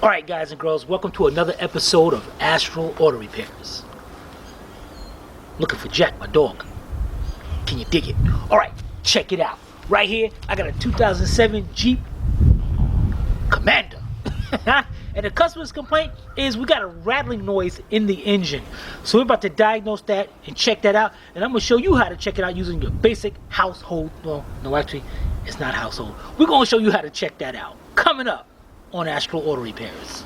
Alright guys and girls, welcome to another episode of Astral Auto Repairs. Looking for Jack, my dog. Can you dig it? Alright, check it out. Right here, I got a 2007 Jeep Commander. And the customer's complaint is we got a rattling noise in the engine. So we're about to diagnose that and check that out. And I'm going to show you how to check it out using your basic household. Well, no, actually, it's not household. We're going to show you how to check that out. Coming up on Astral Auto Repairs.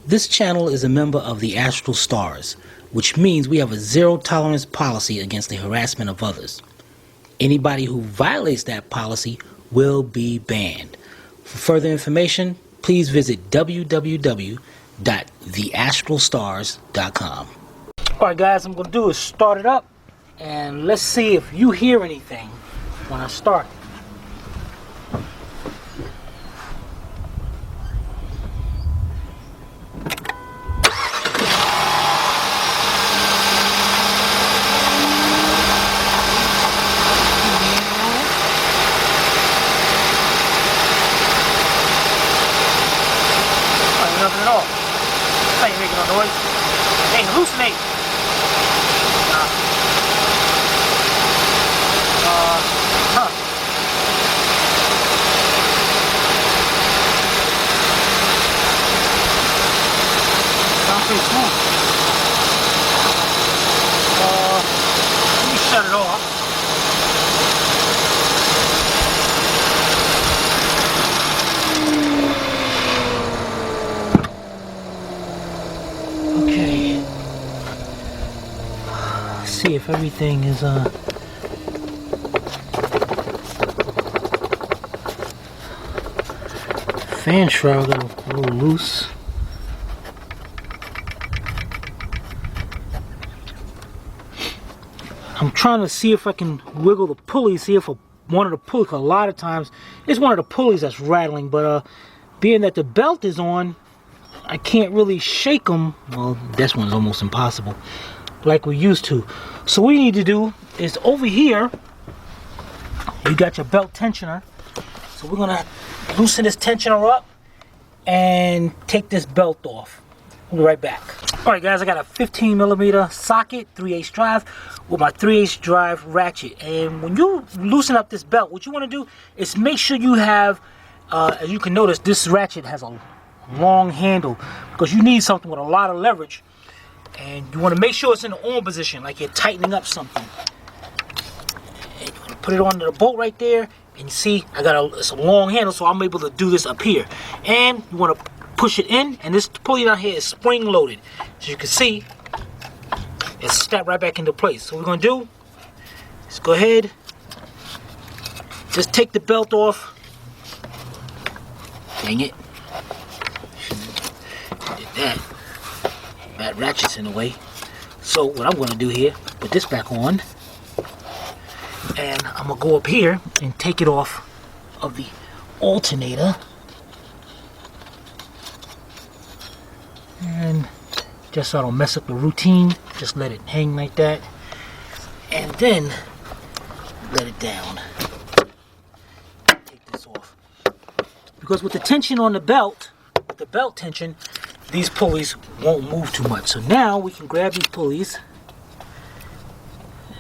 This channel is a member of the Astral Stars, which means we have a zero-tolerance policy against the harassment of others. Anybody who violates that policy will be banned. For further information, please visit www.theastralstars.com. Alright guys, I'm going to do is start it up, and let's see if you hear anything when I start. Nothing at all. This ain't making no noise. It ain't hallucinating. Sounds pretty smooth. Let me shut it off. Okay. See if everything is fan shroud got a little loose. I'm trying to see if I can wiggle the pulley, see if one of the pulleys, because a lot of times it's one of the pulleys that's rattling, but being that the belt is on, I can't really shake them. Well, this one's almost impossible, like we used to. So what you need to do is over here, you got your belt tensioner. So we're gonna loosen this tensioner up and take this belt off. We'll be right back. All right, guys, I got a 15mm socket, 3/8 drive, with my 3/8 drive ratchet. And when you loosen up this belt, what you want to do is make sure you have, as you can notice, this ratchet has a long handle, because you need something with a lot of leverage, and you want to make sure it's in the on position, like you're tightening up something. And you want to put it on the bolt right there, and you see I got it's a long handle, so I'm able to do this up here. And you want to push it in, and this pulley down here is spring loaded, so you can see it's snapped right back into place. So what we're going to do is go ahead, just take the belt off. Dang it. That ratchet's in the way. So what I'm going to do here, put this back on, and I'm going to go up here and take it off of the alternator, and just so I don't mess up the routine, just let it hang like that, and then let it down. Take this off, because with the tension on the belt tension, these pulleys won't move too much. So now we can grab these pulleys,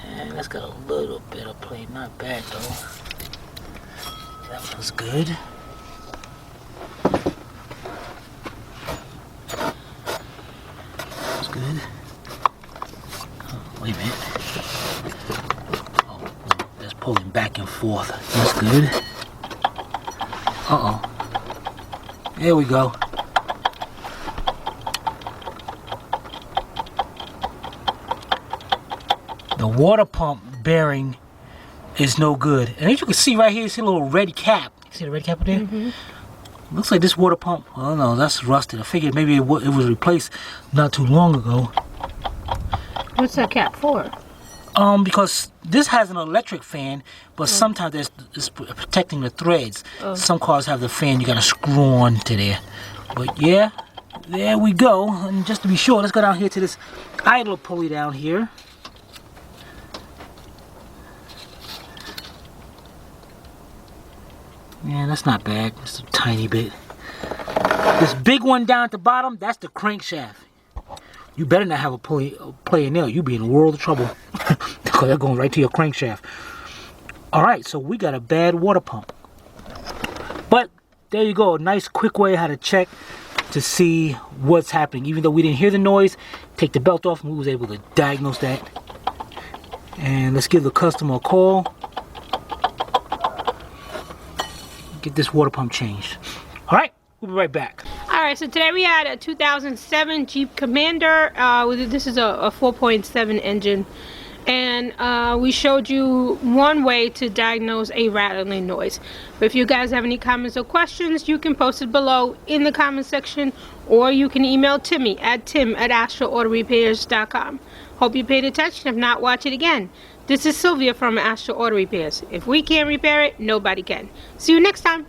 and that's got a little bit of play, not bad though. That feels good. That's good. Oh, wait a minute. Oh, that's pulling back and forth. That's good. Uh-oh. There we go. The water pump bearing is no good. And as you can see right here, you see a little red cap. You see the red cap up there? Mm-hmm. Looks like this water pump, I don't know, that's rusted. I figured maybe it was replaced not too long ago. What's that cap for? Because this has an electric fan, but sometimes it's protecting the threads. Some cars have the fan you gotta screw on to there. But yeah, There we go. And just to be sure, let's go down here to this idler pulley down here. Yeah, that's not bad. Just a tiny bit. This big one down at the bottom, that's the crankshaft. You better not have a pulley in there. You'll be in a world of trouble. Because they're going right to your crankshaft. Alright, so we got a bad water pump. But there you go. A nice quick way how to check to see what's happening. Even though we didn't hear the noise, take the belt off and we was able to diagnose that. And let's give the customer a call. Get this water pump changed. Alright, we'll be right back. Alright, so today we had a 2007 Jeep Commander. This is a 4.7 engine. And we showed you one way to diagnose a rattling noise. But if you guys have any comments or questions, you can post it below in the comment section. Or you can email Timmy at tim@astralautorepairs.com. Hope you paid attention. If not, watch it again. This is Sylvia from Astral Auto Repairs. If we can't repair it, nobody can. See you next time.